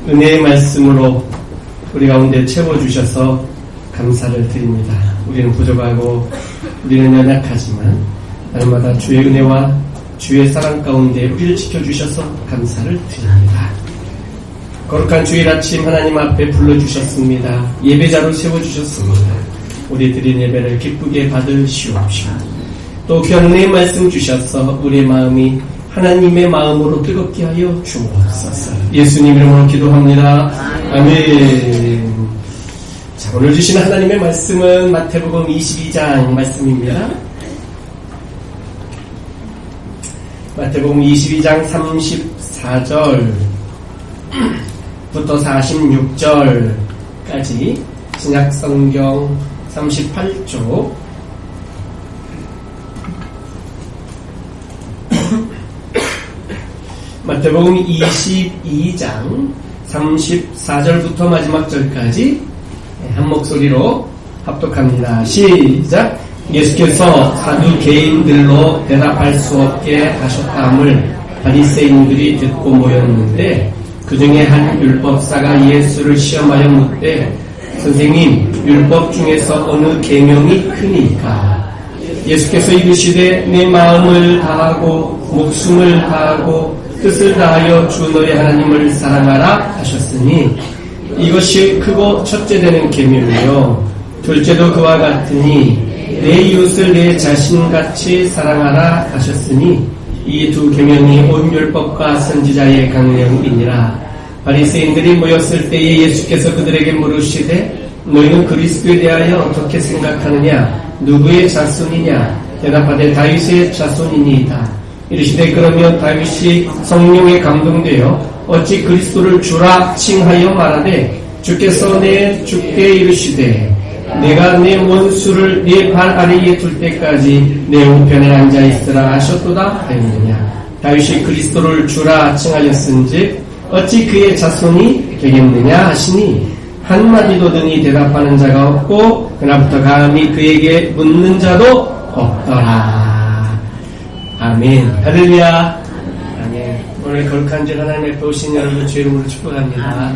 은혜의 말씀으로 우리 가운데 채워주셔서 감사를 드립니다. 우리는 부족하고 우리는 연약하지만 날마다 주의 은혜와 주의 사랑 가운데 우리를 지켜주셔서 감사를 드립니다. 거룩한 주일 아침 하나님 앞에 불러주셨습니다. 예배자로 세워주셨습니다. 우리 드린 예배를 기쁘게 받으시옵시고 또 귀한 은혜의 말씀 주셔서 우리의 마음이 하나님의 마음으로 뜨겁게 하여 주옵소서. 예수님 이름으로 기도합니다. 아멘. 자, 오늘 주신 하나님의 말씀은 마태복음 22장 말씀입니다. 마태복음 22장 34절부터 46절까지 신약성경 38쪽 마태복음 22장 34절부터 마지막 절까지 한 목소리로 합독합니다. 시작! 예수께서 사두개인들로 대답할 수 없게 하셨다함을 바리새인들이 듣고 모였는데 그 중에 한 율법사가 예수를 시험하여 묻되 선생님, 율법 중에서 어느 계명이 크니까? 예수께서 이르시되 내 마음을 다하고 목숨을 다하고 뜻을 다하여 주 너의 하나님을 사랑하라 하셨으니 이것이 크고 첫째 되는 계명이요 둘째도 그와 같으니 내 이웃을 내 자신같이 사랑하라 하셨으니 이 두 계명이 온 율법과 선지자의 강령이니라. 바리새인들이 모였을 때에 예수께서 그들에게 물으시되 너희는 그리스도에 대하여 어떻게 생각하느냐? 누구의 자손이냐? 대답하되 다윗의 자손이니이다. 이르시되 그러면 다윗이 성령에 감동되어 어찌 그리스도를 주라 칭하여 말하되 주께서 내 주께 이르시되 내가 내 원수를 네 발 아래에 둘 때까지 내 우편에 앉아있으라 하셨도다 하였느냐. 다윗이 그리스도를 주라 칭하였은즉 어찌 그의 자손이 되겠느냐 하시니 한마디도 등이 대답하는 자가 없고 그날부터 감히 그에게 묻는 자도 없더라. 아멘. 할렐루야. 아멘. 오늘 거룩한 주 하나님 앞에 오신 여러분 주의 이름으로 축복합니다.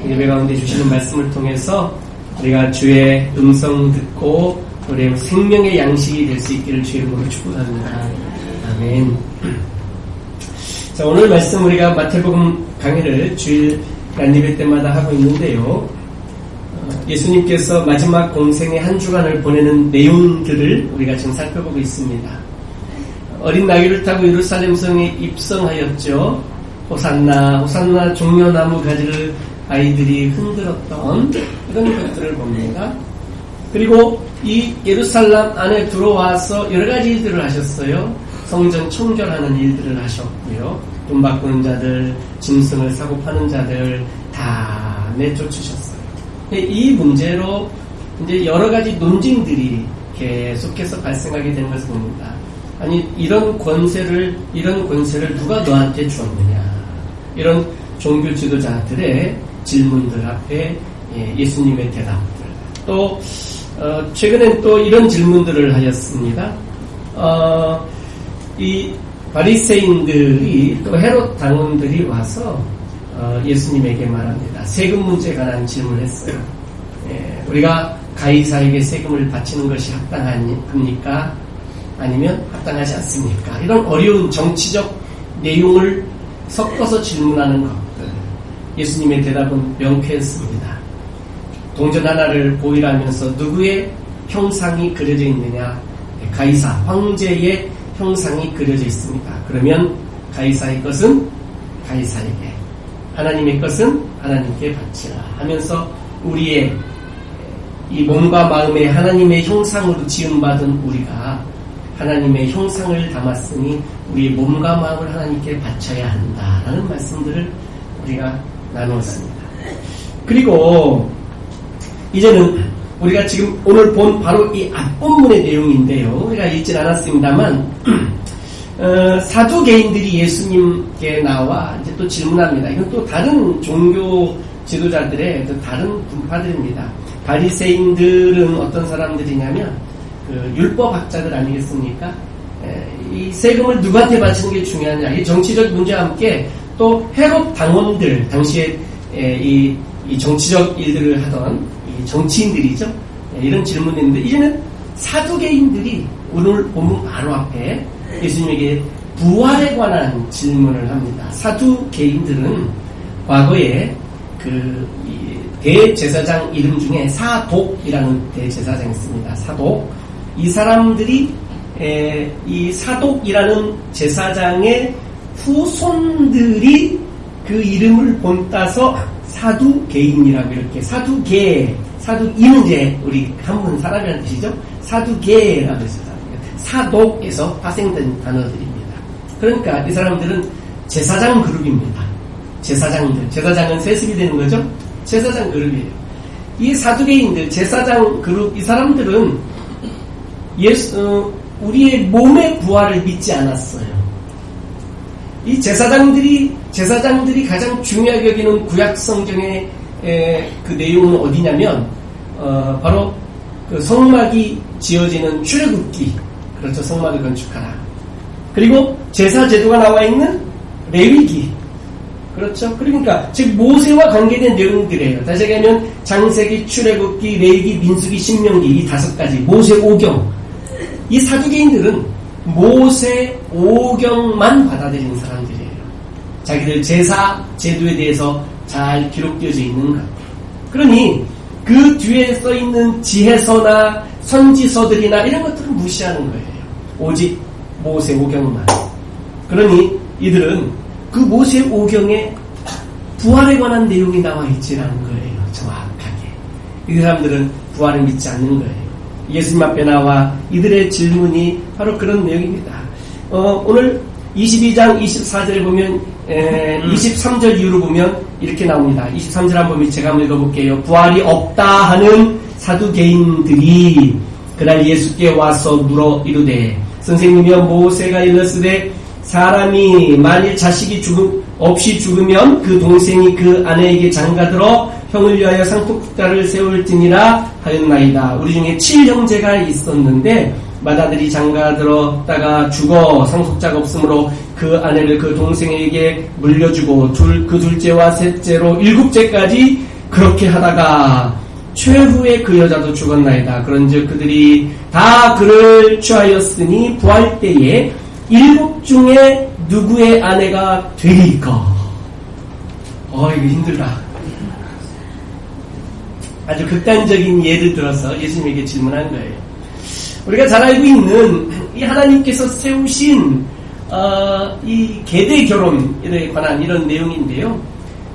예배 가운데 주시는 말씀을 통해서 우리가 주의 음성 듣고 우리의 생명의 양식이 될 수 있기를 주의 이름으로 축복합니다. 아멘. 자, 오늘 말씀 우리가 마태복음 강의를 주일 얀예배 때마다 하고 있는데요. 예수님께서 마지막 공생의 한 주간을 보내는 내용들을 우리가 지금 살펴보고 있습니다. 어린 나귀를 타고 예루살렘 성에 입성하였죠. 호산나, 호산나 종려나무 가지를 아이들이 흔들었던 이런 것들을 봅니다. 그리고 이 예루살렘 안에 들어와서 여러 가지 일들을 하셨어요. 성전 청결하는 일들을 하셨고요. 돈 바꾸는 자들, 짐승을 사고 파는 자들 다 내쫓으셨어요. 이 문제로 이제 여러 가지 논쟁들이 계속해서 발생하게 되는 것을 봅니다. 아니, 이런 권세를 누가 너한테 주었느냐? 이런 종교 지도자들의 질문들 앞에 예수님의 대답들. 또 최근엔 또 이런 질문들을 하였습니다. 이 바리새인들이 또 헤롯 당원들이 와서 예수님에게 말합니다. 세금 문제에 관한 질문을 했어요. 우리가 가이사에게 세금을 바치는 것이 합당합니까? 아니면 합당하지 않습니까? 이런 어려운 정치적 내용을 섞어서 질문하는 것들. 예수님의 대답은 명쾌했습니다. 동전 하나를 보이라면서 누구의 형상이 그려져 있느냐? 가이사, 황제의 형상이 그려져 있습니다. 그러면 가이사의 것은 가이사에게, 하나님의 것은 하나님께 바치라 하면서 우리의 이 몸과 마음에 하나님의 형상으로 지음받은 우리가 하나님의 형상을 담았으니 우리의 몸과 마음을 하나님께 바쳐야 한다라는 말씀들을 우리가 나누었습니다. 그리고 이제는 우리가 지금 오늘 본 바로 이 앞본문의 내용인데요. 우리가 읽진 않았습니다만 사두개인들이 예수님께 나와 이제 또 질문합니다. 이건 또 다른 종교 지도자들의 또 다른 분파들입니다. 바리새인들은 어떤 사람들이냐면 율법학자들 아니겠습니까? 이 세금을 누구한테 바치는 게 중요하냐. 이 정치적 문제와 함께 또 헤롯 당원들, 당시에 이 정치적 일들을 하던 이 정치인들이죠. 이런 질문을 했는데 이제는 사두개인들이 오늘 본문 바로 앞에 예수님에게 부활에 관한 질문을 합니다. 사두개인들은 과거에 대제사장 이름 중에 사독이라는 대제사장이 있습니다. 사독. 이 사람들이 이 사독이라는 제사장의 후손들이 그 이름을 본따서 사두개인이라고 이렇게 사두이는 이제 우리 한문 사람이라는 뜻이죠. 사두개라고 해서 사독에서 파생된 단어들입니다. 그러니까 이 사람들은 제사장 그룹입니다. 제사장은 세습이 되는 거죠. 제사장 그룹이에요. 이 사두개인들 제사장 그룹 이 사람들은 우리의 몸의 부활을 믿지 않았어요. 이 제사장들이 가장 중요하게 여기는 구약 성경의 그 내용은 어디냐면 바로 그 성막이 지어지는 출애굽기, 그렇죠. 성막을 건축하라. 그리고 제사 제도가 나와 있는 레위기, 그렇죠. 그러니까 즉 모세와 관계된 내용들이에요. 다시 얘기하면 창세기, 출애굽기, 레위기, 민수기, 신명기 이 5가지 모세 오경. 이 사두개인들은 모세 오경만 받아들이는 사람들이에요. 자기들 제사 제도에 대해서 잘 기록되어져 있는 것. 그러니 그 뒤에 써 있는 지혜서나 선지서들이나 이런 것들은 무시하는 거예요. 오직 모세 오경만. 그러니 이들은 그 모세 오경에 부활에 관한 내용이 나와 있지라는 거예요. 정확하게. 이 사람들은 부활을 믿지 않는 거예요. 예수님 앞에 나와 이들의 질문이 바로 그런 내용입니다. 오늘 22장 24절에 보면 23절 이후로 보면 이렇게 나옵니다. 23절 한번 보면 제가 한번 읽어볼게요. 부활이 없다 하는 사두개인들이 그날 예수께 와서 물어 이르되 선생님이여 모세가 일렀으되 사람이 만일 자식이 없이 죽으면 그 동생이 그 아내에게 장가들어 형을 위하여 상속자를 세울지니라 하였나이다. 우리 중에 7형제가 있었는데 맏아들이 장가들었다가 죽어 상속자가 없으므로 그 아내를 그 동생에게 물려주고 그 둘째와 셋째로 7째까지 그렇게 하다가 최후에 그 여자도 죽었나이다. 그런즉 그들이 다 그를 취하였으니 부활 때에 7 중에 누구의 아내가 되리까? 이거 힘들다. 아주 극단적인 예를 들어서 예수님에게 질문한 거예요. 우리가 잘 알고 있는 이 하나님께서 세우신 이 계대 결혼에 관한 이런 내용인데요.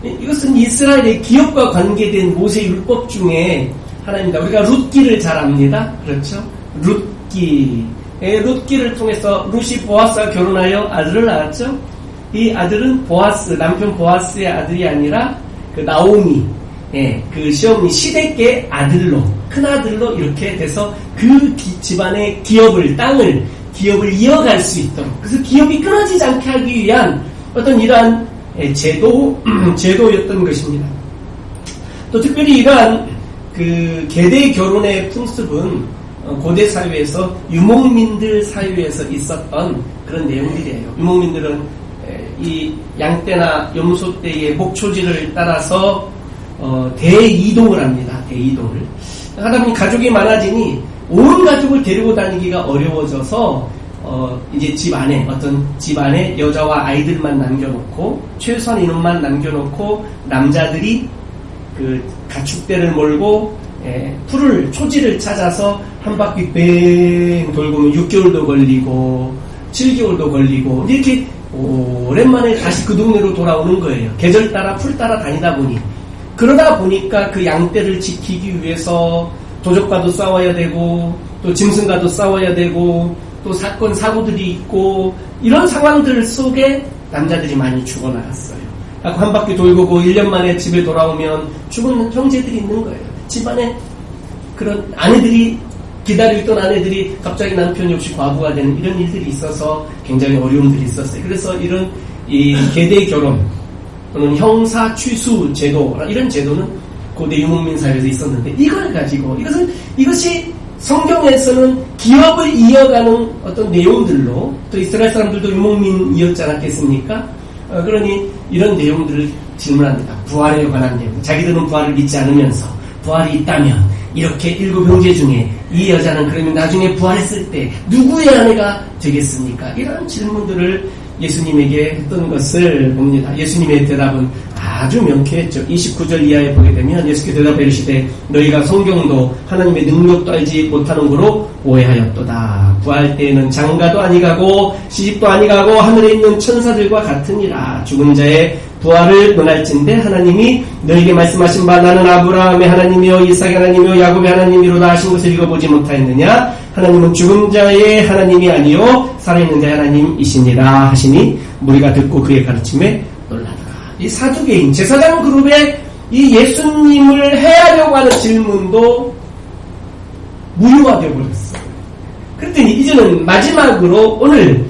이것은 이스라엘의 기업과 관계된 모세 율법 중에 하나입니다. 우리가 룻기를 잘 압니다. 그렇죠? 룻기를 통해서 룻이 보아스와 결혼하여 아들을 낳았죠. 이 아들은 남편 보아스의 아들이 아니라 그 나오미, 그 시어머니 시댁의 아들로, 큰 아들로 이렇게 돼서 그 집안의 기업을 이어갈 수 있도록, 그래서 기업이 끊어지지 않게 하기 위한 어떤 이러한 제도였던 것입니다. 또 특별히 이러한 그 계대 결혼의 풍습은 고대 사회에서 유목민들 사회에서 있었던 그런 내용들이에요. 유목민들은 이 양떼나 염소떼의 목초지를 따라서 대이동을 합니다. 대이동을 하다 보니 가족이 많아지니 온 가족을 데리고 다니기가 어려워져서 이제 집안에 여자와 아이들만 남겨놓고 최소한 인원만 남겨놓고 남자들이 그 가축대를 몰고 초지를 찾아서 한 바퀴 뺑 돌고 6개월도 걸리고 7개월도 걸리고 이렇게 오랜만에 다시 그 동네로 돌아오는 거예요. 계절 따라 풀 따라 다니다 보니. 그러다 보니까 그 양떼를 지키기 위해서 도적과도 싸워야 되고 또 짐승과도 싸워야 되고 또 사건 사고들이 있고 이런 상황들 속에 남자들이 많이 죽어나갔어요. 한 바퀴 돌고 1년 만에 집에 돌아오면 죽은 형제들이 있는 거예요. 집안에 그런 기다리고 있던 아내들이 갑자기 남편이 없이 과부가 되는 이런 일들이 있어서 굉장히 어려움들이 있었어요. 그래서 이런 이 계대 결혼 또는 형사 취수 제도 이런 제도는 고대 유목민 사회에서 있었는데 이걸 가지고 이것이 성경에서는 기업을 이어가는 어떤 내용들로 또 이스라엘 사람들도 유목민이었지 않았겠습니까? 그러니 이런 내용들을 질문합니다. 부활에 관한 내용. 자기들은 부활을 믿지 않으면서 부활이 있다면 이렇게 7 형제 중에 이 여자는 그러면 나중에 부활했을 때 누구의 아내가 되겠습니까? 이런 질문들을 예수님에게 했던 것을 봅니다. 예수님의 대답은 아주 명쾌했죠. 29절 이하에 보게 되면 예수께서 대답해 이르시되 너희가 성경도 하나님의 능력도 알지 못하는 거로 오해하였도다. 부활 때에는 장가도 아니가고 시집도 아니가고 하늘에 있는 천사들과 같으니라. 죽은 자의 부활을 논할진대 하나님이 너희에게 말씀하신 바 나는 아브라함의 하나님이요 이삭의 하나님이요 야곱의 하나님이로다 하신 것을 읽어보지 못하였느냐. 하나님은 죽은 자의 하나님이 아니요 살아있는 자의 하나님이시니라 하시니 무리가 듣고 그의 가르침에 놀라더라. 이 사두개인 제사장 그룹에 이 예수님을 해하려고 하는 질문도 무효화되어 버렸어요. 그랬더니 이제는 마지막으로 오늘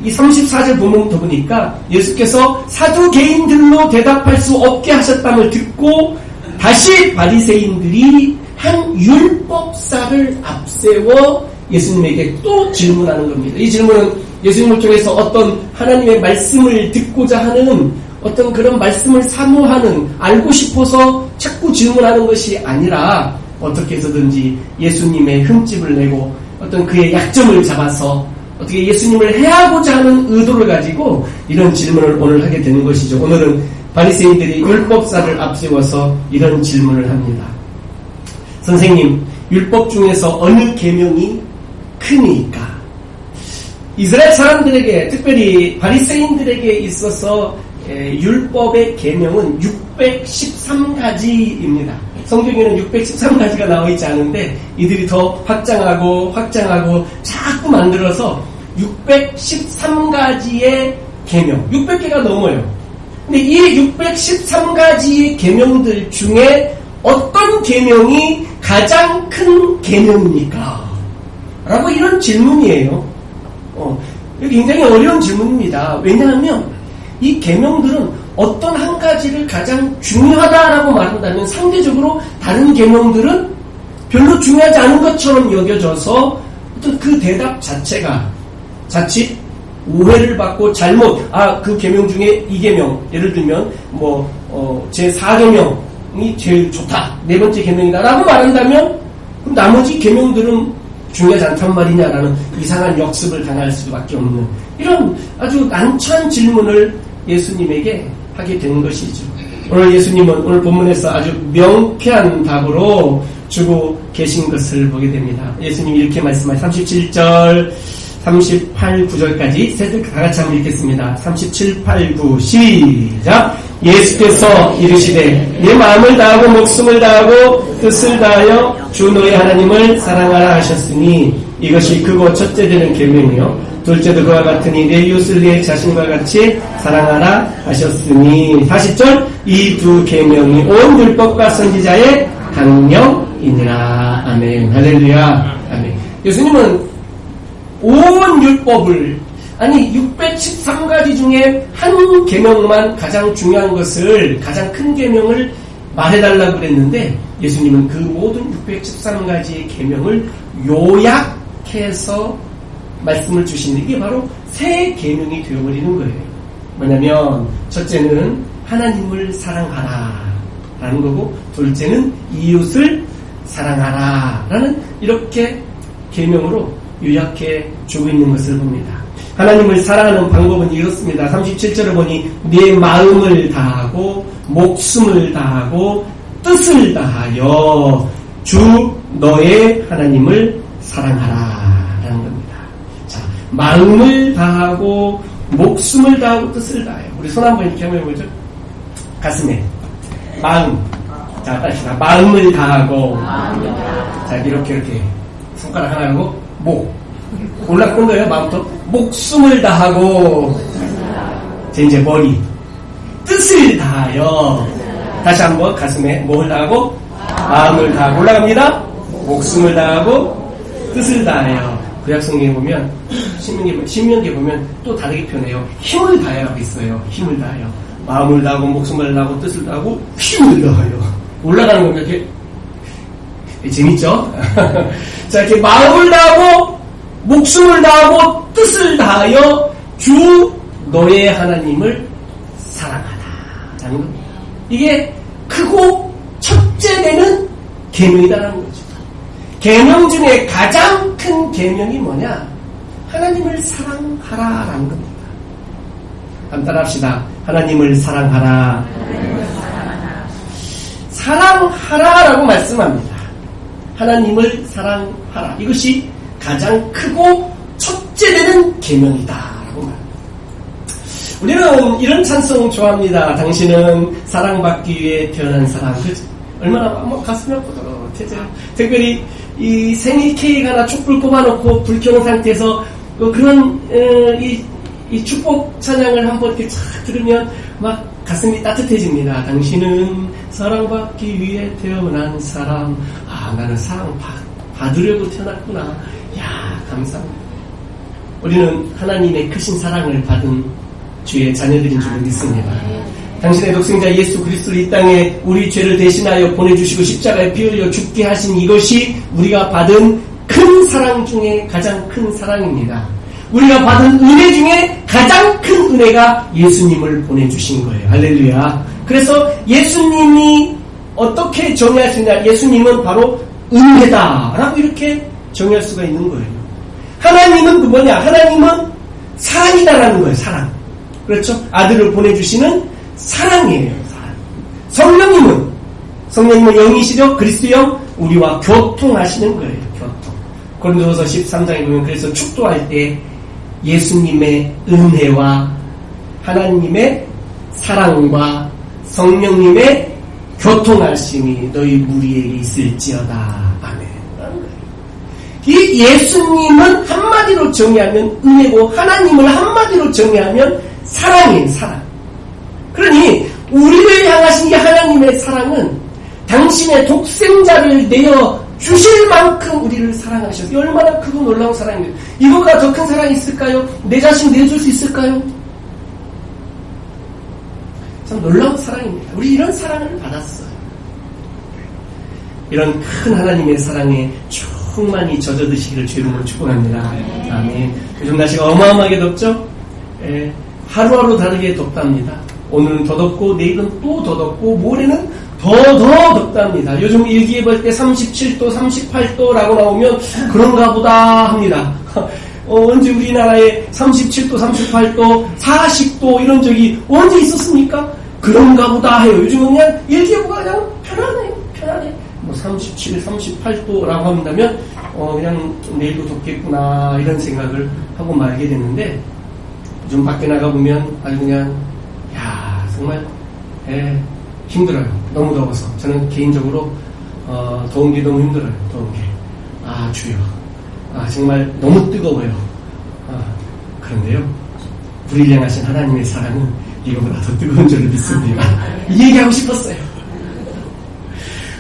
이 34절 본문부터 보니까 예수께서 사두개인들로 대답할 수 없게 하셨다는 듣고 다시 바리새인들이 한 율법사를 앞세워 예수님에게 또 질문하는 겁니다. 이 질문은 예수님을 통해서 어떤 하나님의 말씀을 듣고자 하는 어떤 그런 말씀을 사모하는 알고 싶어서 자꾸 질문하는 것이 아니라 어떻게 해서든지 예수님의 흠집을 내고 어떤 그의 약점을 잡아서 어떻게 예수님을 해하고자 하는 의도를 가지고 이런 질문을 오늘 하게 되는 것이죠. 오늘은 바리새인들이 율법사를 앞세워서 이런 질문을 합니다. 선생님, 율법 중에서 어느 계명이 크니까? 이스라엘 사람들에게, 특별히 바리새인들에게 있어서 율법의 계명은 613가지입니다. 성경에는 613가지가 나와 있지 않은데 이들이 더 확장하고 자꾸 만들어서 613가지의 계명, 600개가 넘어요. 근데 이 613가지의 계명들 중에 어떤 계명이 가장 큰 계명입니까? 라고 이런 질문이에요. 이게 굉장히 어려운 질문입니다. 왜냐하면 이 계명들은 어떤 한 가지를 가장 중요하다라고 말한다면 상대적으로 다른 계명들은 별로 중요하지 않은 것처럼 여겨져서 어떤 그 대답 자체가 자칫 오해를 받고 잘못 그 계명 중에 이 계명 예를 들면 제 4계명이 제일 좋다, 네 번째 계명이다라고 말한다면 그럼 나머지 계명들은 중요하지 않단 말이냐라는 이상한 역습을 당할 수밖에 없는 이런 아주 난처한 질문을 예수님에게 하게 된 것이죠. 오늘 예수님은 오늘 본문에서 아주 명쾌한 답으로 주고 계신 것을 보게 됩니다. 예수님이 이렇게 말씀하신 37절 38, 9절까지 다 같이 한번 읽겠습니다. 37, 8, 9 시작. 예수께서 이르시되 내 마음을 다하고 목숨을 다하고 뜻을 다하여 주 너의 하나님을 사랑하라 하셨으니 이것이 크고 첫째 되는 계명이요 둘째도 그와 같으니 내 이웃을 내 자신과 같이 사랑하라 하셨으니 40절 이 두 계명이 온 율법과 선지자의 강령이니라. 아멘. 할렐루야. 아멘. 예수님은 온 율법을 613가지 중에 한 계명만 가장 중요한 것을 가장 큰 계명을 말해달라고 그랬는데 예수님은 그 모든 613가지의 계명을 요약해서 말씀을 주시는 이게 바로 새 계명이 되어버리는 거예요. 뭐냐면 첫째는 하나님을 사랑하라 라는 거고 둘째는 이웃을 사랑하라 라는 이렇게 계명으로 요약해 주고 있는 것을 봅니다. 하나님을 사랑하는 방법은 이렇습니다. 37절을 보니 네 마음을 다하고 목숨을 다하고 뜻을 다하여 주 너의 하나님을 사랑하라 라는 겁니다. 자, 마음을 다하고 목숨을 다하고 뜻을 다해요. 우리 손 한번 이렇게 한번 해보죠. 가슴에 마음. 자, 다시 마음을 다하고 자, 이렇게 손가락 하나 하고 목 올라간 거예요. 마음부터 목숨을 다하고 이제 머리 뜻을 다하여 다시 한번 가슴에 뭐를 다하고 마음을 다하고 올라갑니다. 목숨을 다하고 뜻을 다하여 구약성경에 보면 신명기에 보면 또 다르게 표현해요. 힘을 다하여라고 있어요. 힘을 다하여 마음을 다하고 목숨을 다하고 뜻을 다하고 힘을 다하여 올라가는 겁니다. 이렇게 재밌죠? 자, 이렇게 마음을 다하고 목숨을 다하고 뜻을 다하여 주 너의 하나님을 사랑하라. 라는 겁니다. 이게 크고 첫째 되는 계명이다라는 거죠. 계명 중에 가장 큰 계명이 뭐냐? 하나님을 사랑하라라는 겁니다. 한번 따라합시다. 하나님을 사랑하라. 사랑하라라고 말씀합니다. 하나님을 사랑하라. 이것이 가장 크고 첫째 되는 계명이다라고 말합니다. 우리는 이런 찬송 좋아합니다. 당신은 사랑받기 위해 태어난 사람. 얼마나 가슴이 아프더라고요. 특별히 이 생일 케이크 하나 촛불 꼽아놓고 불 켜는 상태에서 그런 이 축복 찬양을 한번 이렇게 쫙 들으면 막 가슴이 따뜻해집니다. 당신은 사랑받기 위해 태어난 사람. 나는 사랑 받으려고 태어났구나. 야, 감사합니다. 우리는 하나님의 크신 사랑을 받은 주의 자녀들인 줄 믿습니다. 당신의 독생자 예수 그리스도를 이 땅에 우리 죄를 대신하여 보내주시고 십자가에 피 흘려 죽게 하신 이것이 우리가 받은 큰 사랑 중에 가장 큰 사랑입니다. 우리가 받은 은혜 중에 가장 큰 은혜가 예수님을 보내주신 거예요. 할렐루야. 그래서 예수님이 어떻게 정의할 수 있냐? 예수님은 바로 은혜다라고 이렇게 정의할 수가 있는 거예요. 하나님은 그 뭐냐? 하나님은 사랑이다라는 거예요. 사랑. 그렇죠? 아들을 보내주시는 사랑이에요. 사랑. 성령님은 영이시죠? 그리스도 영, 우리와 교통하시는 거예요. 교통. 고린도서 13장에 보면 그래서 축도할 때 예수님의 은혜와 하나님의 사랑과 성령님의 교통하심이 너희 무리에게 있을지어다. 아멘. 이 예수님은 한마디로 정의하면 은혜고 하나님을 한마디로 정의하면 사랑이에요. 사랑. 그러니 우리를 향하신 이 하나님의 사랑은 당신의 독생자를 내어 주실 만큼 우리를 사랑하셨어요. 얼마나 크고 놀라운 사랑이에요. 이거보다 더 큰 사랑이 있을까요? 내 자신 내줄 수 있을까요? 참 놀라운 사랑입니다. 우리 이런 사랑을 받았어요. 이런 큰 하나님의 사랑에 충만히 젖어드시기를 주의 이름으로 축복합니다. 아멘. 요즘 날씨가 어마어마하게 덥죠? 하루하루 다르게 덥답니다. 오늘은 더 덥고 내일은 또 더 덥고 모레는 더 덥답니다. 요즘 일기에 볼 때 37도, 38도라고 나오면 그런가 보다 합니다. 언제 우리나라에 37도, 38도, 40도 이런 적이 언제 있었습니까? 그런가 보다 해요. 요즘은 그냥 일기예보가 그냥 편안해. 37, 38도라고 한다면 그냥 내일도 덥겠구나 이런 생각을 하고 말게 됐는데 좀 밖에 나가보면 아주 그냥 정말 힘들어요. 너무 더워서. 저는 개인적으로 더운 게 너무 힘들어요. 더운 게. 주여. 정말 너무 뜨거워요. 그런데요. 우리를 향하신 하나님의 사랑은 이거보다 더 뜨거운 줄을 믿습니다. 이 얘기하고 싶었어요.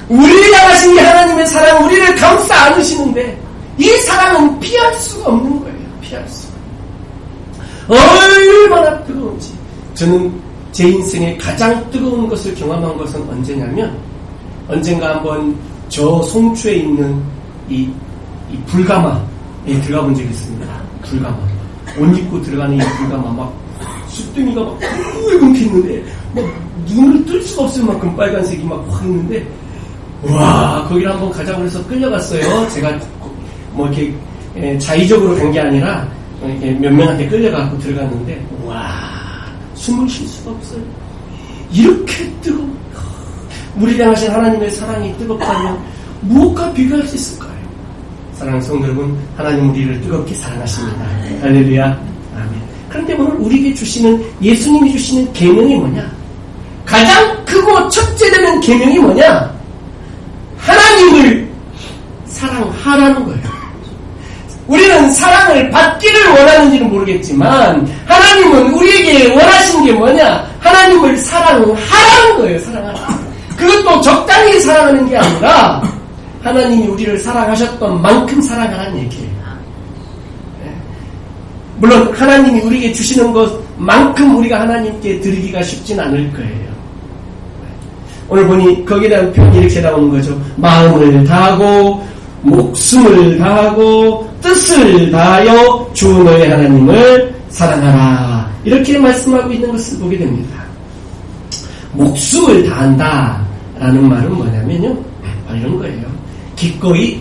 우리를 향하신 이 하나님의 사랑은 우리를 감싸 안으시는데 이 사랑은 피할 수가 없는 거예요. 피할 수가. 얼마나 뜨거운지. 저는 제 인생에 가장 뜨거운 것을 경험한 것은 언제냐면 언젠가 한번 저 송추에 있는 이 불가마에 들어가 본 적이 있습니다. 불가마. 옷 입고 들어가는 이 불가마 막 숫둥이가 막 붉게 있는데 막 눈을 뜰 수가 없을 만큼 빨간색이 막 확 있는데 와 거기를 한번 가자고 해서 끌려갔어요. 제가 뭐 이렇게 자의적으로 간 게 아니라 이렇게 몇 명한테 끌려가고 들어갔는데 와 숨을 쉴 수가 없어요. 이렇게 뜨거워. 우리를 향하신 하나님의 사랑이 뜨겁다면 무엇과 비교할 수 있을까요? 사랑하는 성도 여러분, 하나님 우리를 뜨겁게 사랑하십니다. 할렐루야. 아멘. 그런데 오늘 우리에게 주시는 예수님이 주시는 계명이 뭐냐? 가장 크고 첫째 되는 계명이 뭐냐? 하나님을 사랑하라는 거예요. 우리는 사랑을 받기를 원하는지는 모르겠지만 하나님은 우리에게 원하신 게 뭐냐? 하나님을 사랑하라는 거예요. 사랑하라. 그것도 적당히 사랑하는 게 아니라 하나님이 우리를 사랑하셨던 만큼 사랑하라는 얘기예요. 물론 하나님이 우리에게 주시는 것만큼 우리가 하나님께 드리기가 쉽진 않을 거예요. 오늘 보니 거기에 대한 표현이 이렇게 나오는 거죠. 마음을 다하고 목숨을 다하고 뜻을 다하여 주 너의 하나님을 사랑하라. 이렇게 말씀하고 있는 것을 보게 됩니다. 목숨을 다한다 라는 말은 뭐냐면요, 이런 거예요. 기꺼이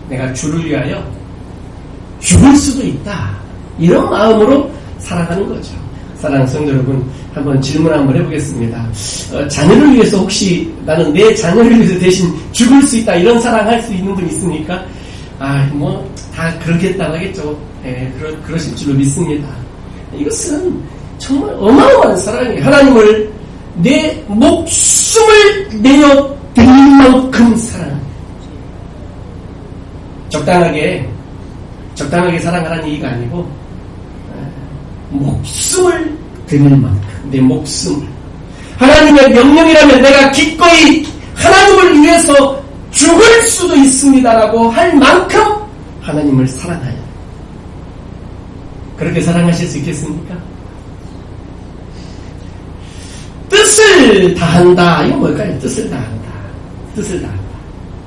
내가 주를 위하여 죽을 수도 있다, 이런 마음으로 사랑하는 거죠. 사랑하는 성도 여러분, 한번 질문 한번 해보겠습니다. 자녀를 위해서 혹시 나는 내 자녀를 위해서 대신 죽을 수 있다, 이런 사랑할 수 있는 분 있습니까? 다 그렇겠다고 하겠죠. 그러실 줄로 믿습니다. 이것은 정말 어마어마한 사랑이에요. 하나님을 내 목숨을 내어 드릴 만큼 사랑합니다. 적당하게 사랑하라는 얘기가 아니고, 목숨을 드릴 만큼, 내 목숨을. 하나님의 명령이라면 내가 기꺼이 하나님을 위해서 죽을 수도 있습니다라고 할 만큼 하나님을 사랑하여. 그렇게 사랑하실 수 있겠습니까? 뜻을 다한다. 이거 뭘까요? 뜻을 다한다. 뜻을 다한다.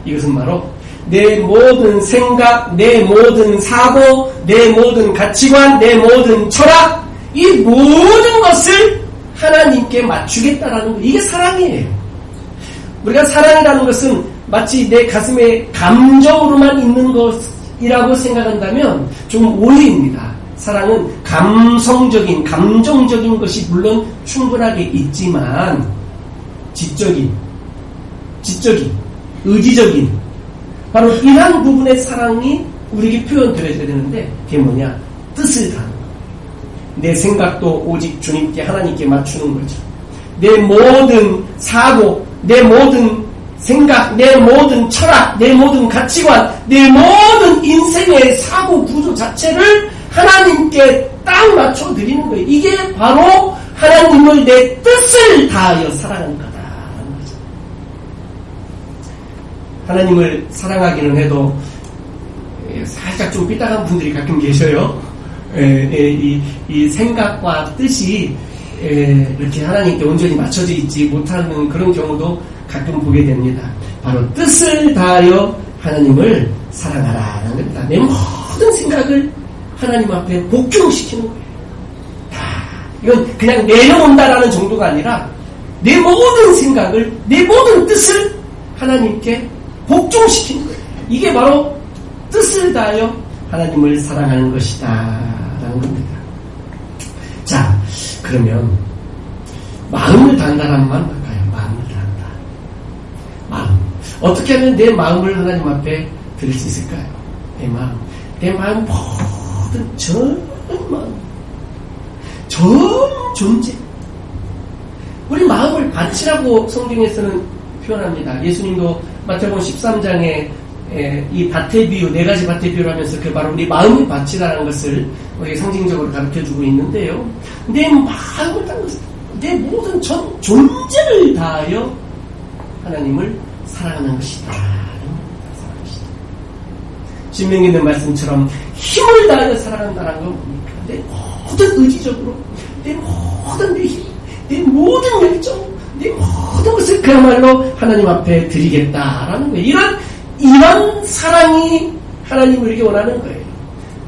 이것은 바로 내 모든 생각, 내 모든 사고, 내 모든 가치관, 내 모든 철학, 이 모든 것을 하나님께 맞추겠다라는 거. 이게 사랑이에요. 우리가 사랑이라는 것은 마치 내 가슴에 감정으로만 있는 것이라고 생각한다면 좀 오해입니다. 사랑은 감성적인, 감정적인 것이 물론 충분하게 있지만 지적인, 의지적인, 바로 이러한 부분의 사랑이 우리에게 표현되어야 되는데, 그게 뭐냐? 뜻을 다하는 거예요. 내 생각도 오직 주님께, 하나님께 맞추는 거죠. 내 모든 사고, 내 모든 생각, 내 모든 철학, 내 모든 가치관, 내 모든 인생의 사고 구조 자체를 하나님께 딱 맞춰 드리는 거예요. 이게 바로 하나님을 내 뜻을 다하여 사랑하는 거다라는 거죠. 하나님을 사랑하기는 해도 살짝 좀 삐딱한 분들이 가끔 계셔요. 이 생각과 뜻이 이렇게 하나님께 온전히 맞춰져 있지 못하는 그런 경우도 가끔 보게 됩니다. 바로 뜻을 다하여 하나님을 사랑하라는 겁니다. 내 모든 생각을 하나님 앞에 복종시키는 거예요. 이건 그냥 내려온다라는 정도가 아니라 내 모든 생각을, 내 모든 뜻을 하나님께 복종시키는 거예요. 이게 바로 뜻을 다하여 하나님을 사랑하는 것이다 라는 겁니다. 자, 그러면 마음을 다한다라는 말은 뭘까요? 마음을 다한다. 마음. 어떻게 하면 내 마음을 하나님 앞에 드릴 수 있을까요? 내 마음 모든 전 마음, 전 존재. 우리 마음을 바치라고 성경에서는 표현합니다. 예수님도 마태복음 13장에 이 밭의 비유, 4가지 밭의 비유를 하면서 그 바로 우리 마음을 바치라는 것을 우리에게 상징적으로 가르쳐주고 있는데요. 내 마음을 내 모든 전 존재를 다하여 하나님을 사랑하는 것이다. 신명기 있는 말씀처럼 힘을 다하여 사랑한다는 건 뭡니까? 내 모든 의지적으로, 내 모든 내 힘, 내 모든 열정, 내 모든 것을 그야말로 하나님 앞에 드리겠다라는 거예요. 이런 사랑이 하나님 우리에게 원하는 거예요.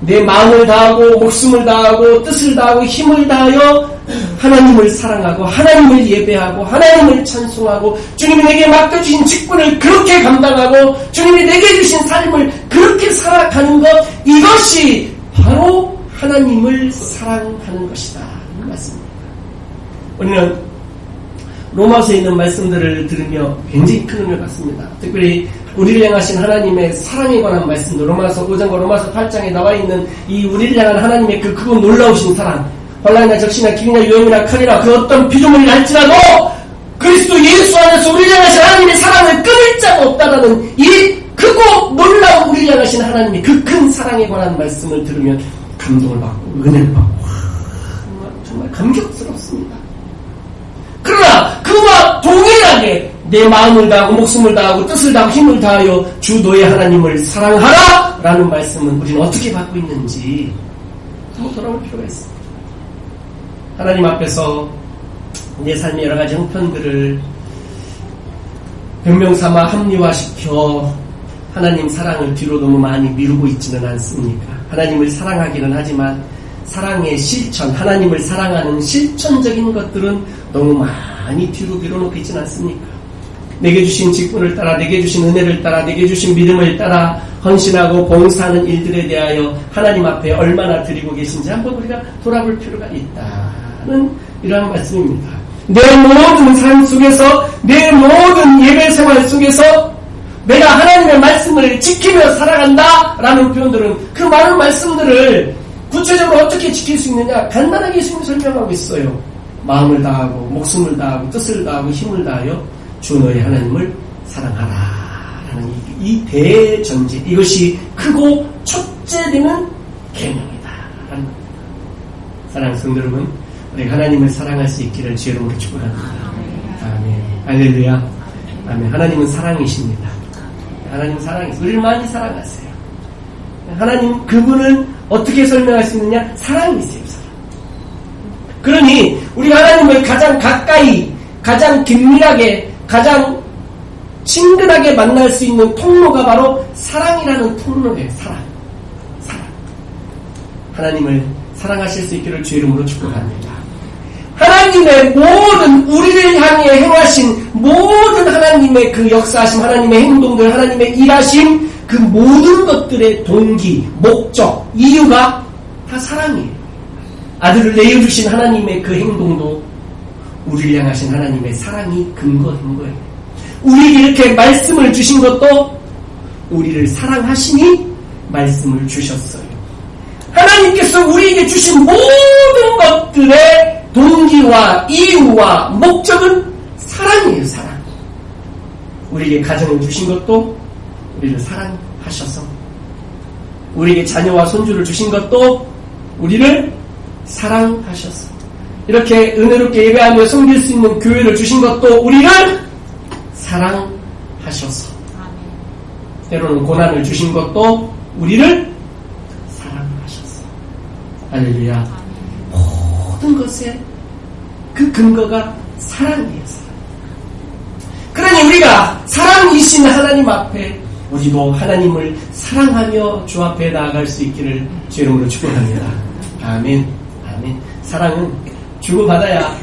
내 마음을 다하고, 목숨을 다하고, 뜻을 다하고, 힘을 다하여 하나님을 사랑하고, 하나님을 예배하고, 하나님을 찬송하고, 주님이 내게 맡겨주신 직분을 그렇게 감당하고, 주님이 내게 주신 삶을 그렇게 살아가는 것, 이것이 바로 하나님을 사랑하는 것이다. 이 말씀입니다. 우리는 로마서에 있는 말씀들을 들으며 굉장히 큰 의미를 받습니다. 특별히 우리를 향하신 하나님의 사랑에 관한 말씀들, 로마서 5장과 로마서 8장에 나와 있는 이 우리를 향한 하나님의 그 크고 놀라우신 사랑, 환난이나 적시나 길이나 유행이나 칼이나 그 어떤 피조물이 날지라도 그리스도 예수 안에서 우리를 향하신 하나님의 사랑을 끊을 자가 없다라는 이 크고 놀라운 우리를 향하신 하나님의 그 큰 사랑에 관한 말씀을 들으면 감동을 받고 은혜를 받고 정말 감격스럽습니다. 그러나 그와 동일하게 내 마음을 다하고 목숨을 다하고 뜻을 다하고 힘을 다하여 주 너의 하나님을 사랑하라 라는 말씀은 우리는 어떻게 받고 있는지 한번 돌아볼 필요가 있습니다. 하나님 앞에서 내 삶의 여러 가지 형편들을 변명삼아 합리화시켜 하나님 사랑을 뒤로 너무 많이 미루고 있지는 않습니까? 하나님을 사랑하기는 하지만 사랑의 실천, 하나님을 사랑하는 실천적인 것들은 너무 많이 뒤로 밀어놓고 있진 않습니까? 내게 주신 직분을 따라, 내게 주신 은혜를 따라, 내게 주신 믿음을 따라 헌신하고 봉사하는 일들에 대하여 하나님 앞에 얼마나 드리고 계신지 한번 우리가 돌아볼 필요가 있다는 이러한 말씀입니다. 내 모든 삶 속에서, 내 모든 예배 생활 속에서 내가 하나님의 말씀을 지키며 살아간다 라는 표현들은, 그 많은 말씀들을 구체적으로 어떻게 지킬 수 있느냐 간단하게 예수님이 설명하고 있어요. 마음을 다하고 목숨을 다하고 뜻을 다하고 힘을 다하여 주 너의 하나님을 사랑하라 라는 이 대전제, 이것이 크고 첫째되는 계명이다 라는 겁니다. 사랑하는 성도 여러분, 우리 하나님을 사랑할 수 있기를 주의 이름으로 축복합니다. 아멘. 할렐루야. 아멘. 하나님은 사랑이십니다. 하나님 사랑이세요. 우리를 많이 사랑하세요. 하나님, 그분은 어떻게 설명할 수 있느냐? 사랑이세요. 사랑. 그러니 우리 하나님을 가장 가까이, 가장 긴밀하게, 가장 친근하게 만날 수 있는 통로가 바로 사랑이라는 통로예요. 사랑. 하나님을 사랑하실 수 있기를 주의 이름으로 축복합니다. 하나님의 모든, 우리를 향해 행하신 모든 하나님의 그 역사하심, 하나님의 행동들, 하나님의 일하심, 그 모든 것들의 동기, 목적, 이유가 다 사랑이에요. 아들을 내어주신 하나님의 그 행동도 우리를 향하신 하나님의 사랑이 근거인 거예요. 우리에게 이렇게 말씀을 주신 것도 우리를 사랑하시니 말씀을 주셨어요. 하나님께서 우리에게 주신 모든 것들의 동기와 이유와 목적은 사랑이에요. 사랑. 우리에게 가정을 주신 것도 우리를 사랑하셔서, 우리에게 자녀와 손주를 주신 것도 우리를 사랑하셔서, 이렇게 은혜롭게 예배하며 섬길 수 있는 교회를 주신 것도 우리를 사랑하셔서, 때로는 고난을 주신 것도 우리를 사랑하셔서. 할렐루야. 모든 것의 그 근거가 사랑이에요. 사랑. 그러니 우리가 사랑이신 하나님 앞에 우리도 하나님을 사랑하며 주 앞에 나아갈 수 있기를 주 이름으로 축복합니다. 아멘. 아멘. 사랑은 주고받아야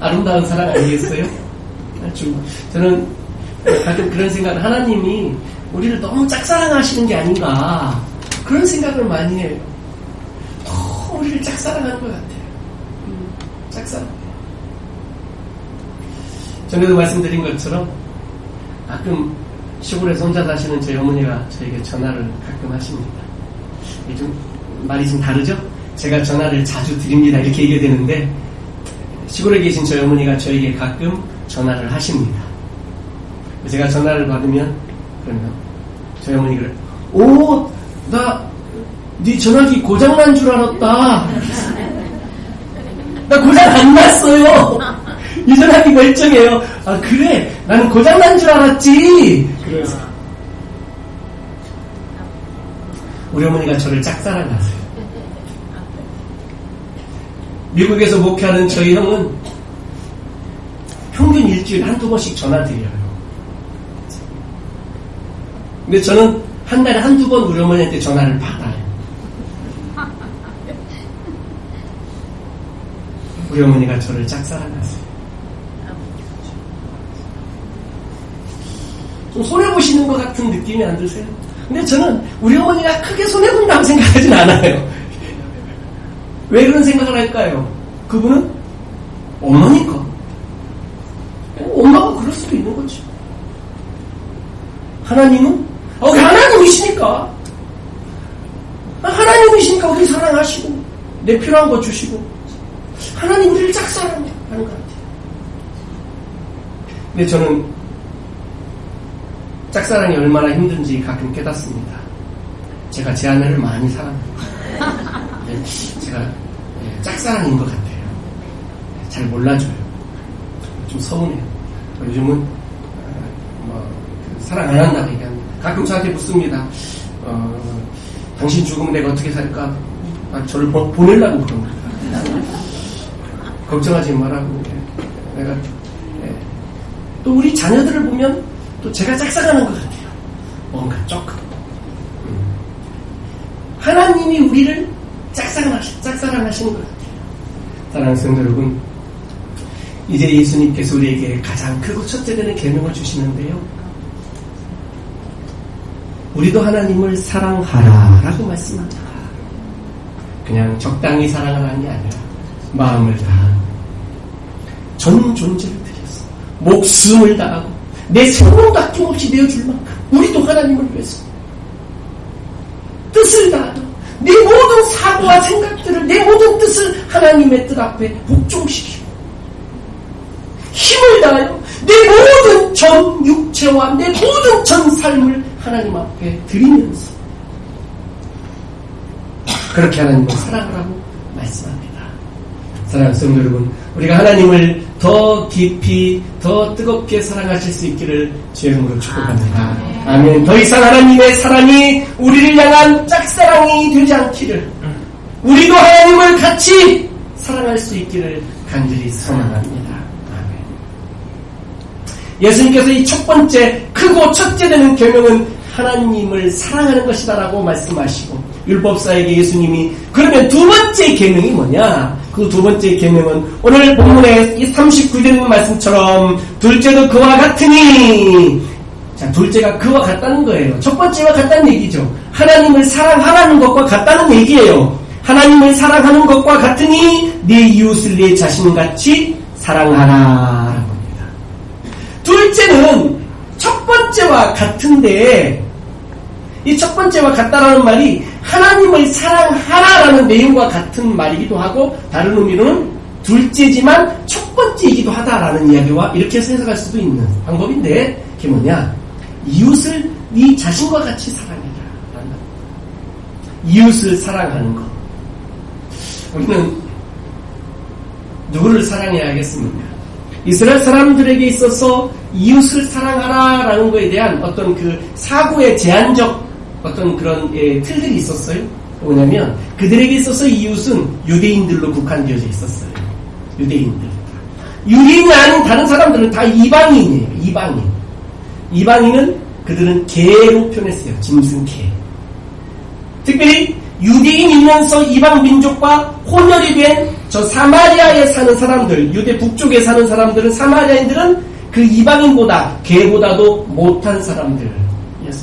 아름다운 사랑 아니겠어요? 저는 가끔 그런 생각을, 하나님이 우리를 너무 짝사랑하시는 게 아닌가, 그런 생각을 많이 해요. 우리를 짝사랑하는 것 같아요. 짝사랑. 전에도 말씀드린 것처럼 가끔 시골에서 혼자 사시는 저희 어머니가 저에게 전화를 가끔 하십니다. 좀 말이 좀 다르죠? 제가 전화를 자주 드립니다 이렇게 얘기해야 되는데, 시골에 계신 저희 어머니가 저에게 가끔 전화를 하십니다. 제가 전화를 받으면, 그러면 저희 어머니가 그래요. 네 전화기 고장난 줄 알았다. 나 고장 안 났어요. 이 전화기 멀쩡해요. 아, 그래? 나는 고장난 줄 알았지. 그래서 우리 어머니가 저를 짝사랑하세요. 미국에서 목회하는 저희 형은 평균 일주일에 한두 번씩 전화드려요. 근데 저는 한 달에 한두 번 우리 어머니한테 전화를 받아요. 우리 어머니가 저를 짝사랑하세요. 좀 손해보시는 것 같은 느낌이 안 드세요? 근데 저는 우리 어머니가 크게 손해본다고 생각하진 않아요. 왜 그런 생각을 할까요? 그분은 어머니까. 엄마가 그럴 수도 있는 거죠. 하나님은? 우리 하나님이시니까. 하나님이시니까 우리 사랑하시고, 내 필요한 거 주시고, 하나님 우리를 짝사랑하는 것 같아요. 근데 저는 짝사랑이 얼마나 힘든지 가끔 깨닫습니다. 제가 제 아내를 많이 사랑합니다. 제가 짝사랑인 것 같아요. 잘 몰라줘요. 좀 서운해요. 요즘은 사랑 안 한다고 얘기합니다. 가끔 저한테 묻습니다. 당신 죽으면 내가 어떻게 살까? 저를 보내려고 그런 거예요. 걱정하지 말라고. 내가 또 우리 자녀들을 보면 또 제가 짝사랑하는 것 같아요. 뭔가 조금. 하나님이 우리를 짝사랑하시는 것 같아요. 사랑하는 성도 여러분, 이제 예수님께서 우리에게 가장 크고 첫째 되는 계명을 주시는데요. 우리도 하나님을 사랑하라라고 말씀합니다. 그냥 적당히 사랑하라는 게 아니라 마음을 다하고 전 존재를 드려서 목숨을 다하고 내 생명도 아낌없이 내어줄 만큼 우리도 하나님을 위해서 뜻을 다하고 내 모든 사고와 생각들을 내 모든 뜻을 하나님의 뜻 앞에 복종시키고 힘을 다하여 내 모든 전 육체와 내 모든 전 삶을 하나님 앞에 드리면서 그렇게 하나님을 사랑하라고 말씀합니다. 사랑하는 성도 여러분, 우리가 하나님을 더 깊이 더 뜨겁게 사랑하실 수 있기를 주의 이름으로 축복합니다. 아멘. 더 이상 하나님의 사랑이 우리를 향한 짝사랑이 되지 않기를 우리도 하나님을 같이 사랑할 수 있기를 간절히 소망합니다. 아멘. 예수님께서 이 첫 번째 크고 첫째 되는 계명은 하나님을 사랑하는 것이다라고 말씀하시고 율법사에게 예수님이 그러면 두 번째 계명이 뭐냐? 그 두 번째 계명은 오늘 본문의 이 39절 말씀처럼 둘째도 그와 같으니 자, 둘째가 그와 같다는 거예요. 첫 번째와 같다는 얘기죠. 하나님을 사랑하라는 것과 같다는 얘기예요. 하나님을 사랑하는 것과 같으니 네 이웃을 네 자신같이 사랑하라라고 합니다. 둘째는 첫 번째와 같은데 이 첫 번째와 같다라는 말이 하나님을 사랑하라라는 내용과 같은 말이기도 하고 다른 의미로는 둘째지만 첫 번째이기도 하다라는 이야기와 이렇게 해석할 수도 있는 방법인데 그게 뭐냐? 이웃을 네 자신과 같이 사랑해라. 이웃을 사랑하는 것. 우리는 누구를 사랑해야 하겠습니까? 이스라엘 사람들에게 있어서 이웃을 사랑하라라는 것에 대한 어떤 그 사고의 제한적 어떤 그런 틀들이 있었어요. 뭐냐면 그들에게 있어서 이웃은 유대인들로 국한되어져 있었어요. 유대인들. 유대인이 아닌 다른 사람들은 다 이방인이에요. 이방인. 이방인은 그들은 개로 표현했어요. 짐승 개. 특별히 유대인이면서 이방 민족과 혼혈이 된 저 사마리아에 사는 사람들, 유대 북쪽에 사는 사람들은 사마리아인들은 그 이방인보다 개보다도 못한 사람들.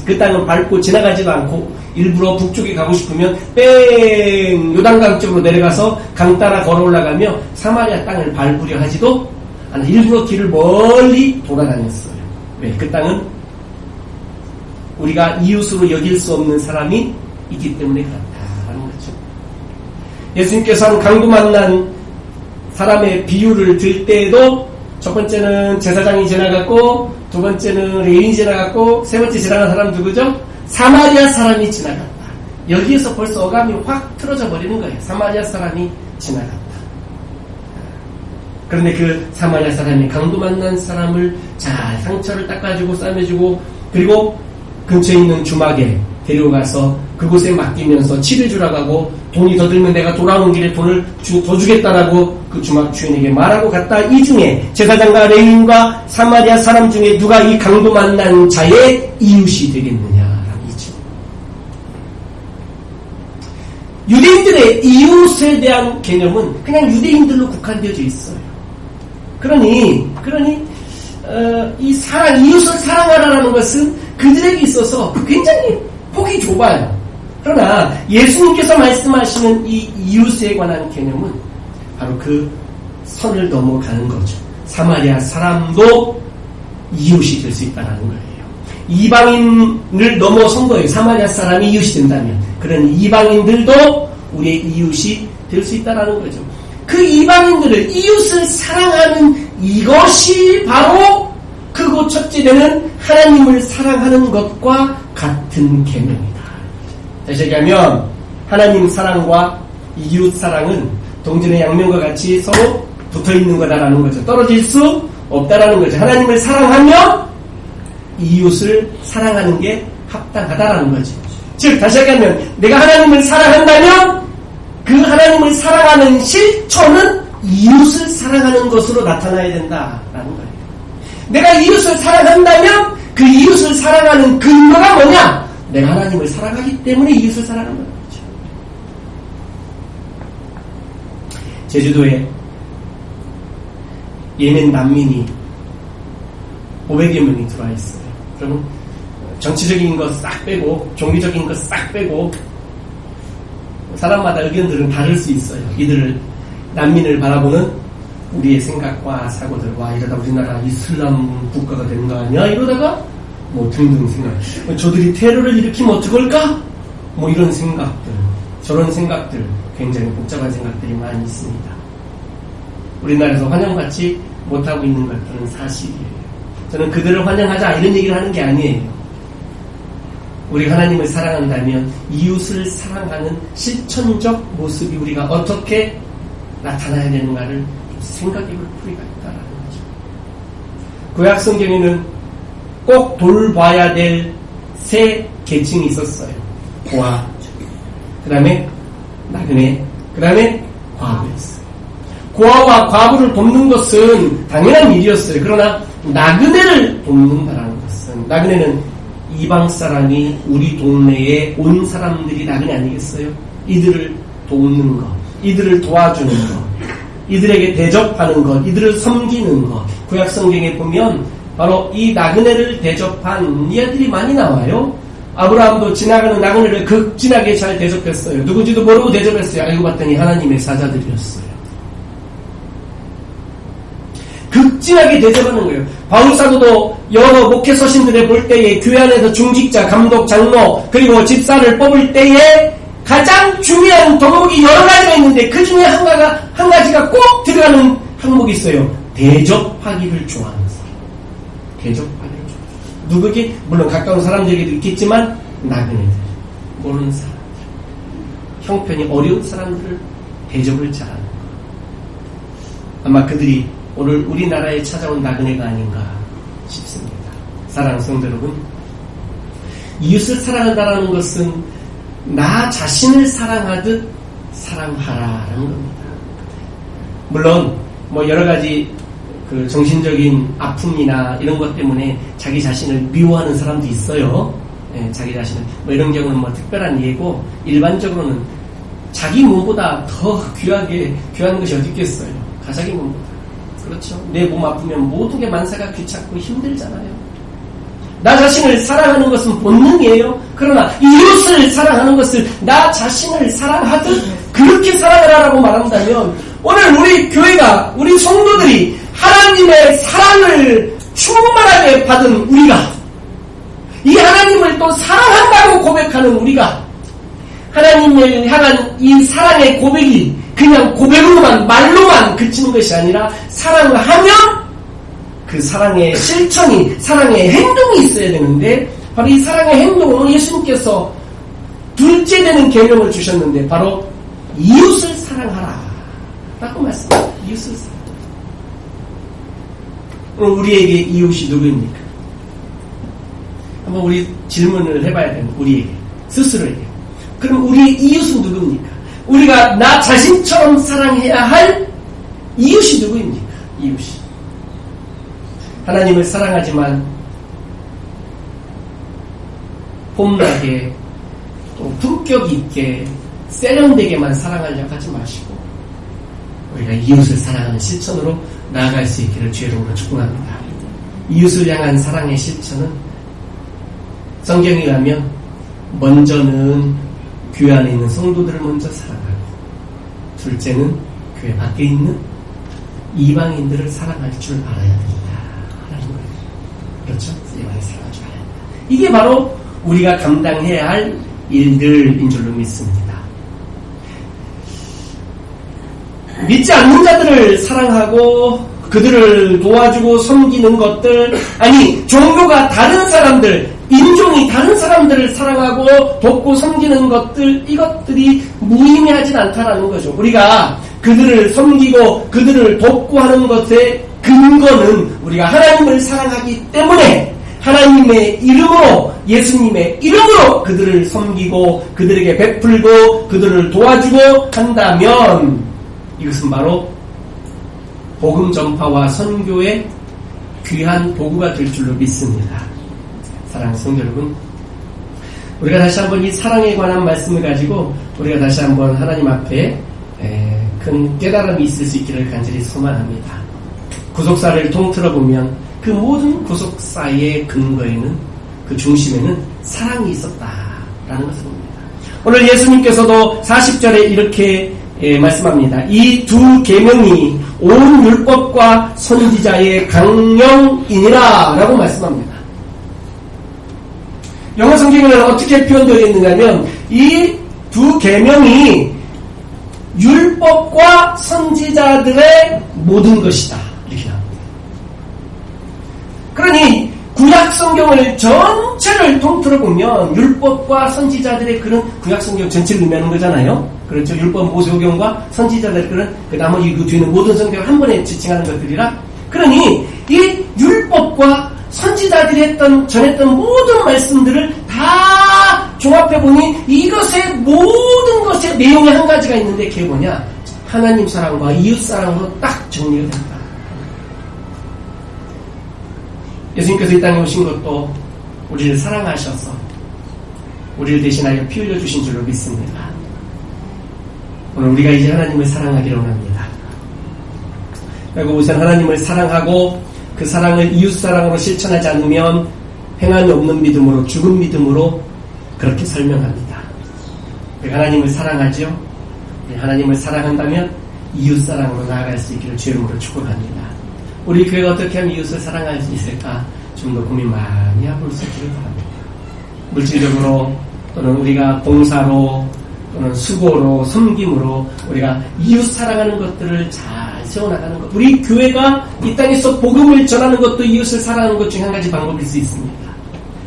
그 땅을 밟고 지나가지도 않고 일부러 북쪽에 가고 싶으면 뺑 요단강 쪽으로 내려가서 강 따라 걸어 올라가며 사마리아 땅을 밟으려 하지도 않아. 일부러 길을 멀리 돌아다녔어요. 왜? 그 땅은 우리가 이웃으로 여길 수 없는 사람이 있기 때문에 그렇다라는 거죠. 예수님께서 한 강도 만난 사람의 비유를 들 때에도 첫 번째는 제사장이 지나갔고 두 번째는 레인이 지나갔고 세 번째 지나간 사람 누구죠? 사마리아 사람이 지나갔다. 여기에서 벌써 어감이 확 틀어져 버리는 거예요. 사마리아 사람이 지나갔다. 그런데 그 사마리아 사람이 강도 만난 사람을 잘 상처를 닦아주고 싸매주고 그리고 근처에 있는 주막에 데려가서 그곳에 맡기면서 치를 주라고 하고 돈이 더 들면 내가 돌아오는 길에 돈을 더 주겠다라고 그 주막 주인에게 말하고 갔다. 이 중에 제사장과 레위인과 사마리아 사람 중에 누가 이 강도 만난 자의 이웃이 되겠느냐라는 이죠. 유대인들의 이웃에 대한 개념은 그냥 유대인들로 국한되어져 있어요. 그러니 이 사랑, 이웃을 사랑하라는 것은 그들에게 있어서 굉장히 폭이 좁아요. 그러나 예수님께서 말씀하시는 이 이웃에 관한 개념은 바로 그 선을 넘어가는 거죠. 사마리아 사람도 이웃이 될 수 있다는 거예요. 이방인을 넘어선 거예요. 사마리아 사람이 이웃이 된다면 그런 이방인들도 우리의 이웃이 될 수 있다는 거죠. 그 이방인들을 이웃을 사랑하는 이것이 바로 크고 첫째 되는 하나님을 사랑하는 것과 같은 계명이다. 다시 얘기하면 하나님 사랑과 이웃 사랑은 동전의 양면과 같이 서로 붙어있는 거다라는 거죠. 떨어질 수 없다라는 거죠. 하나님을 사랑하며 이웃을 사랑하는 게 합당하다라는 거죠. 즉 다시 얘기하면 내가 하나님을 사랑한다면 그 하나님을 사랑하는 실천은 이웃을 사랑하는 것으로 나타나야 된다라는 거예요. 내가 이웃을 사랑한다면 그 이웃을 사랑하는 근거가 뭐냐? 내가 하나님을 사랑하기 때문에 이웃을 사랑하는 거죠. 제주도에 예멘 난민이 500여 명이 들어와 있어요. 그러면 정치적인 거 싹 빼고 종교적인 거 싹 빼고 사람마다 의견들은 다를 수 있어요. 이들을 난민을 바라보는 우리의 생각과 사고들과 이러다 우리나라 이슬람 국가가 되는 거 아니야? 이러다가 뭐 등등 생각. 저들이 테러를 일으키면 어떡할까? 뭐 이런 생각들, 저런 생각들, 굉장히 복잡한 생각들이 많이 있습니다. 우리나라에서 환영받지 못하고 있는 것들은 사실이에요. 저는 그들을 환영하자 이런 얘기를 하는 게 아니에요. 우리 하나님을 사랑한다면 이웃을 사랑하는 실천적 모습이 우리가 어떻게 나타나야 되는가를 생각해 볼 필요가 있다는 거죠. 구약 성경에는 꼭 돌봐야 될 세 계층이 있었어요. 고아, 그 다음에 나그네, 그 다음에 과부였어요. 고아와 과부를 돕는 것은 당연한 일이었어요. 그러나 나그네를 돕는다는 것은, 나그네는 이방 사람이 우리 동네에 온 사람들이 나그네 아니겠어요? 이들을 돕는 것, 이들을 도와주는 것, 이들에게 대접하는 것, 이들을 섬기는 것. 구약 성경에 보면 바로 이 나그네를 대접한 이야기들이 많이 나와요. 아브라함도 지나가는 나그네를 극진하게 잘 대접했어요. 누군지도 모르고 대접했어요. 알고 봤더니 하나님의 사자들이었어요. 극진하게 대접하는 거예요. 바울 사도도 여러 목회 서신들에 볼 때에 교회 안에서 중직자, 감독, 장로 그리고 집사를 뽑을 때에 가장 중요한 덕목이 여러 가지가 있는데 그 중에 한 가지가 꼭 들어가는 항목이 있어요. 대접하기를 좋아하는 사람. 대접하기를 좋아하는 사람. 누구에게? 물론 가까운 사람들에게도 있겠지만 나그네들, 모르는 사람들, 형편이 어려운 사람들을 대접을 잘하는 것. 아마 그들이 오늘 우리나라에 찾아온 나그네가 아닌가 싶습니다. 사랑하는 성도 여러분, 이웃을 사랑한다는 것은 나 자신을 사랑하듯 사랑하라라는 겁니다. 물론 뭐 여러 가지 그 정신적인 아픔이나 이런 것 때문에 자기 자신을 미워하는 사람도 있어요. 예, 자기 자신을 뭐 이런 경우는 뭐 특별한 예고, 일반적으로는 자기 몸보다 더 귀한 것이 어디 있겠어요. 자기 몸보다. 그렇죠. 내 몸 아프면 모든 게 만사가 귀찮고 힘들잖아요. 나 자신을 사랑하는 것은 본능이에요. 그러나 이웃을 사랑하는 것을 나 자신을 사랑하듯 그렇게 사랑하라고 말한다면 오늘 우리 교회가, 우리 성도들이 하나님의 사랑을 충만하게 받은 우리가, 이 하나님을 또 사랑한다고 고백하는 우리가, 하나님을 향한 이 사랑의 고백이 그냥 고백으로만, 말로만 그치는 것이 아니라 사랑을 하면 그 사랑의 실천이, 사랑의 행동이 있어야 되는데, 바로 이 사랑의 행동은 예수님께서 둘째 되는 개념을 주셨는데 바로 이웃을 사랑하라 라고 말씀합니다. 이웃을 사랑하라. 그럼 우리에게 이웃이 누구입니까? 한번 우리 질문을 해봐야 됩니다. 우리에게, 스스로에게. 그럼 우리의 이웃은 누굽니까? 우리가 나 자신처럼 사랑해야 할 이웃이 누구입니까? 이웃이. 하나님을 사랑하지만 폼나게 또 품격 있게 세련되게만 사랑하려고 하지 마시고 우리가 이웃을 사랑하는 실천으로 나아갈 수 있기를 주의 이름으로 축복합니다. 이웃을 향한 사랑의 실천은 성경에 의하면 먼저는 교회 안에 있는 성도들을 먼저 사랑하고, 둘째는 교회 밖에 있는 이방인들을 사랑할 줄 알아야 된다 하는 거예요. 그렇죠? 이방인 사랑할 줄 알아야 된다. 이게 바로 우리가 감당해야 할 일들인 줄로 믿습니다. 믿지 않는 자들을 사랑하고 그들을 도와주고 섬기는 것들, 아니 종교가 다른 사람들, 인종이 다른 사람들을 사랑하고 돕고 섬기는 것들, 이것들이 무의미하진 않다라는 거죠. 우리가 그들을 섬기고 그들을 돕고 하는 것의 근거는 우리가 하나님을 사랑하기 때문에 하나님의 이름으로, 예수님의 이름으로 그들을 섬기고 그들에게 베풀고 그들을 도와주고 한다면 이것은 바로 복음 전파와 선교의 귀한 도구가 될 줄로 믿습니다. 사랑하는 성도 여러분, 우리가 다시 한번 이 사랑에 관한 말씀을 가지고 우리가 다시 한번 하나님 앞에 큰 깨달음이 있을 수 있기를 간절히 소망합니다. 구속사를 통틀어 보면 그 모든 구속사의 근거에는, 그 중심에는 사랑이 있었다라는 것을 봅니다. 오늘 예수님께서도 40절에 이렇게 말씀합니다. 이 두 계명이 온 율법과 선지자의 강령이니라 라고 말씀합니다. 영어 성경에는 어떻게 표현되어 있느냐면 이 두 계명이 율법과 선지자들의 모든 것이다 이렇게 나옵니다. 그러니 구약 성경을 전체를 통틀어 보면 율법과 선지자들의 그런 구약 성경 전체를 의미하는 거잖아요. 그렇죠. 율법 모세오경과 선지자들의 그런 그 나머지 그 뒤에는 모든 성경을 한 번에 지칭하는 것들이라. 그러니 이 율법과 선지자들이 전했던 모든 말씀들을 다 종합해보니 이것의 모든 것의 내용이 한 가지가 있는데 그게 뭐냐? 하나님 사랑과 이웃 사랑으로 딱 정리가 된다. 예수님께서 이 땅에 오신 것도 우리를 사랑하셔서 우리를 대신하여 피 흘려 주신 줄로 믿습니다. 오늘 우리가 이제 하나님을 사랑하기를 원합니다. 그리고 우선 하나님을 사랑하고 그 사랑을 이웃 사랑으로 실천하지 않으면 행함이 없는 믿음으로, 죽은 믿음으로 그렇게 설명합니다. 우리가 하나님을 사랑하죠. 하나님을 사랑한다면 이웃 사랑으로 나아갈 수 있기를 주의 이름으로 축복합니다. 우리 교회가 어떻게 하면 이웃을 사랑할 수 있을까? 좀 더 고민 많이 해볼 수 있기를 바랍니다. 물질적으로 또는 우리가 봉사로 또는 수고로 섬김으로 우리가 이웃 사랑하는 것들을 잘 세워나가는 것. 우리 교회가 이 땅에서 복음을 전하는 것도 이웃을 사랑하는 것 중 한 가지 방법일 수 있습니다.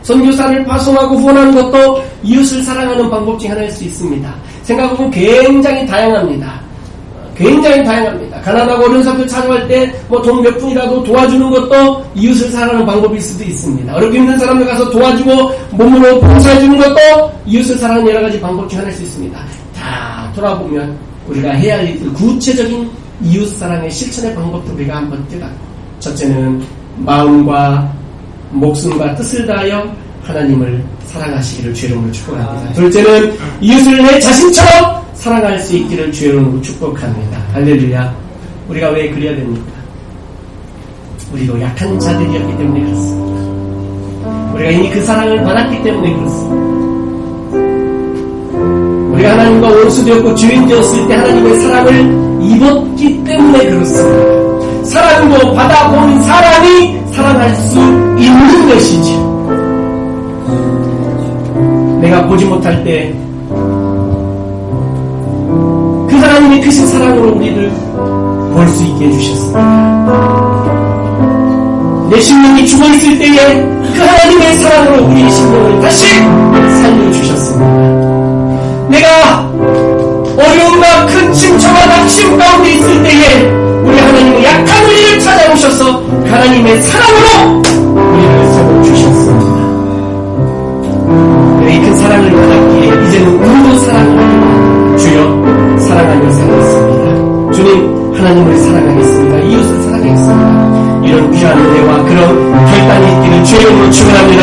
선교사를 파송하고 후원하는 것도 이웃을 사랑하는 방법 중 하나일 수 있습니다. 생각해보면 굉장히 다양합니다. 굉장히 다양합니다. 가난하고 어려운 사람들 찾아갈 때 뭐 돈 몇 푼이라도 도와주는 것도 이웃을 사랑하는 방법일 수도 있습니다. 어렵게 힘든 사람들 가서 도와주고 몸으로 봉사해주는 것도 이웃을 사랑하는 여러 가지 방법 중 하나일 수 있습니다. 다 돌아보면 우리가 해야 할 일들, 구체적인 이웃 사랑의 실천의 방법도 우리가 한번 떼갖고, 첫째는 마음과 목숨과 뜻을 다하여 하나님을 사랑하시기를 주의 이름으로 축복합니다. 둘째는 이웃을 내 자신처럼 사랑할 수 있기를 주의 이름으로 축복합니다. 할렐루야. 우리가 왜 그래야 됩니까? 우리도 약한 자들이었기 때문에 그렇습니다. 우리가 이미 그 사랑을 받았기 때문에 그렇습니다. 우리가 하나님과 원수되었고 주인 되었을 때 하나님의 사랑을 입었기 때문에 그렇습니다. 사랑도 받아본 사람이 사랑할 수 있는 것이죠. 내가 보지 못할 때 그 하나님의 크신 사랑으로 우리를 볼 수 있게 해주셨습니다. 내 심령이 죽어있을 때에 그 하나님의 사랑으로 우리의 심령을 다시 살려주셨습니다. 내가 어려움과 큰 침처와 낙심 가운데 있을 때에 우리 하나님은 약한 우리를 찾아오셔서 하나님의 사랑으로 우리를 세워주셨습니다. 이 큰 사랑을 받았기에 이제는 우리도 사랑을 주여 사랑하며 살겠습니다. 주님, 하나님을 사랑하겠습니다. 이웃을 사랑하겠습니다. 이런 귀한 은혜와 그런 결단이 있기를 주의 이름으로 축원합니다.